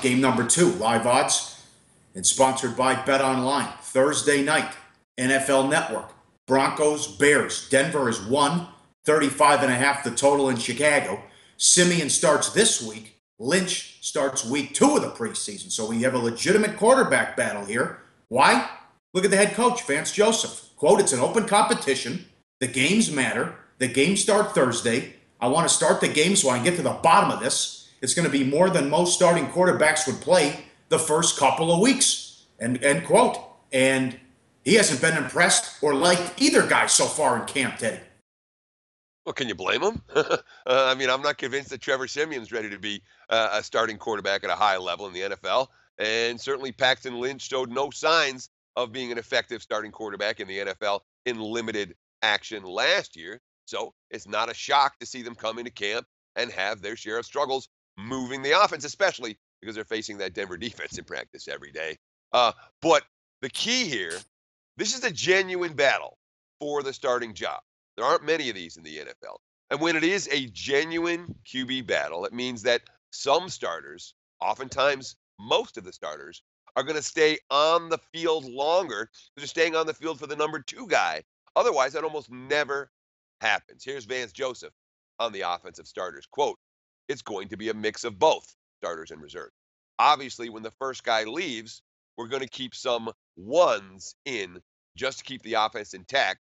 game number 2, live odds, and sponsored by Bet Online. Thursday night, NFL Network, Broncos, Bears. Denver is 135.5 the total in Chicago. Siemian starts this week. Lynch starts week 2 of the preseason. So we have a legitimate quarterback battle here. Why? Look at the head coach, Vance Joseph. Quote, "It's an open competition. The games matter. The games start Thursday. I want to start the game so I can get to the bottom of this. It's going to be more than most starting quarterbacks would play the first couple of weeks." End quote. And he hasn't been impressed or liked either guy so far in camp, Teddy. Well, can you blame him? I mean, I'm not convinced that Trevor Siemian's ready to be a starting quarterback at a high level in the NFL. And certainly Paxton Lynch showed no signs of being an effective starting quarterback in the NFL in limited action last year. So it's not a shock to see them come into camp and have their share of struggles moving the offense, especially because they're facing that Denver defense in practice every day. But the key here, this is a genuine battle for the starting job. There aren't many of these in the NFL. And when it is a genuine QB battle, it means that some starters, oftentimes most of the starters, are going to stay on the field longer because they're staying on the field for the number 2 guy. Otherwise, that almost never happens. Here's Vance Joseph on the offensive starters. Quote, "It's going to be a mix of both starters and reserves. Obviously, when the first guy leaves, we're going to keep some ones in just to keep the offense intact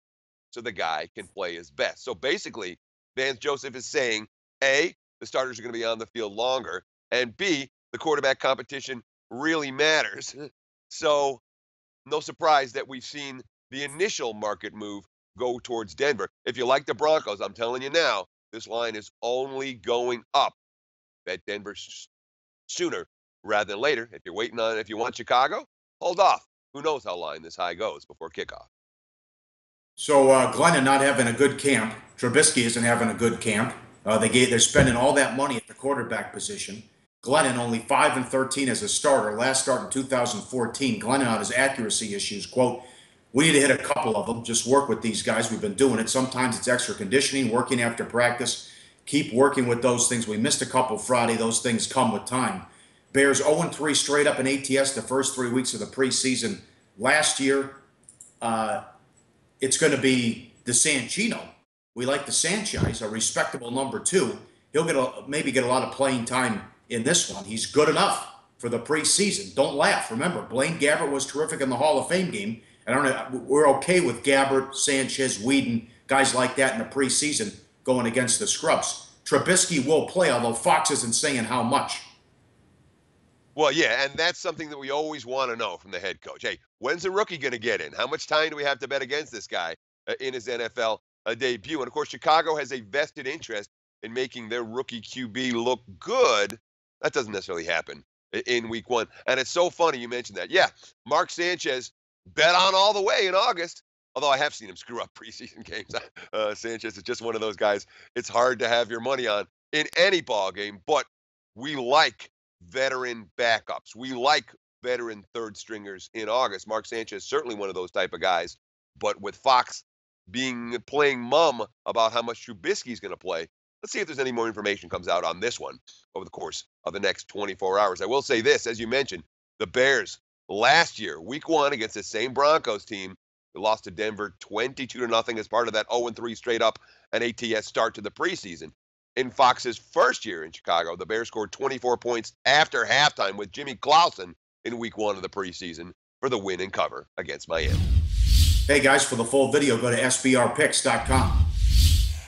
so the guy can play his best." So basically, Vance Joseph is saying, A, the starters are going to be on the field longer, and B, the quarterback competition really matters. So no surprise that we've seen the initial market move go towards Denver. If you like the Broncos, I'm telling you now, this line is only going up. Bet Denver sooner rather than later. If you're waiting on, if you want Chicago, hold off. Who knows how line this high goes before kickoff. So Glennon not having a good camp. Trubisky isn't having a good camp. They're spending all that money at the quarterback position. Glennon only 5-13 as a starter. Last start in 2014. Glennon on his accuracy issues. Quote, "We need to hit a couple of them. Just work with these guys. We've been doing it. Sometimes it's extra conditioning, working after practice. Keep working with those things. We missed a couple Friday. Those things come with time." Bears 0-3 straight up in ATS the first 3 weeks of the preseason. Last year, it's going to be DeSanchino. We like the Sanchez, a respectable number 2. He'll maybe get a lot of playing time in this one. He's good enough for the preseason. Don't laugh. Remember, Blaine Gabbert was terrific in the Hall of Fame game. And we're okay with Gabbert, Sanchez, Whedon, guys like that in the preseason going against the scrubs. Trubisky will play, although Fox isn't saying how much. Well, yeah, and that's something that we always want to know from the head coach. Hey, when's the rookie going to get in? How much time do we have to bet against this guy in his NFL debut? And, of course, Chicago has a vested interest in making their rookie QB look good. That doesn't necessarily happen in week 1. And it's so funny you mentioned that. Yeah, Mark Sanchez bet on all the way in August, although I have seen him screw up preseason games. Sanchez is just one of those guys it's hard to have your money on in any ball game, but we like veteran backups. We like veteran third stringers in August. Mark Sanchez, certainly one of those type of guys, but with Fox playing mum about how much Trubisky's going to play, let's see if there's any more information comes out on this one over the course of the next 24 hours. I will say this, as you mentioned, the Bears last year, week 1 against the same Broncos team, they lost to Denver 22-0 as part of that 0-3 straight up and ATS start to the preseason. In Fox's first year in Chicago, the Bears scored 24 points after halftime with Jimmy Clausen in week 1 of the preseason for the win and cover against Miami. Hey guys, for the full video, go to sbrpicks.com.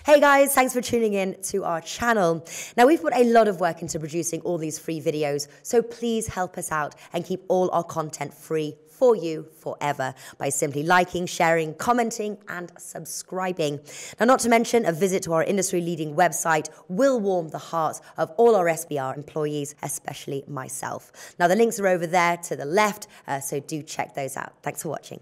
Hey guys, thanks for tuning in to our channel. Now, we've put a lot of work into producing all these free videos, so please help us out and keep all our content free for you forever by simply liking, sharing, commenting, and subscribing. Now, not to mention, a visit to our industry-leading website will warm the hearts of all our SBR employees, especially myself. Now, the links are over there to the left, so do check those out. Thanks for watching.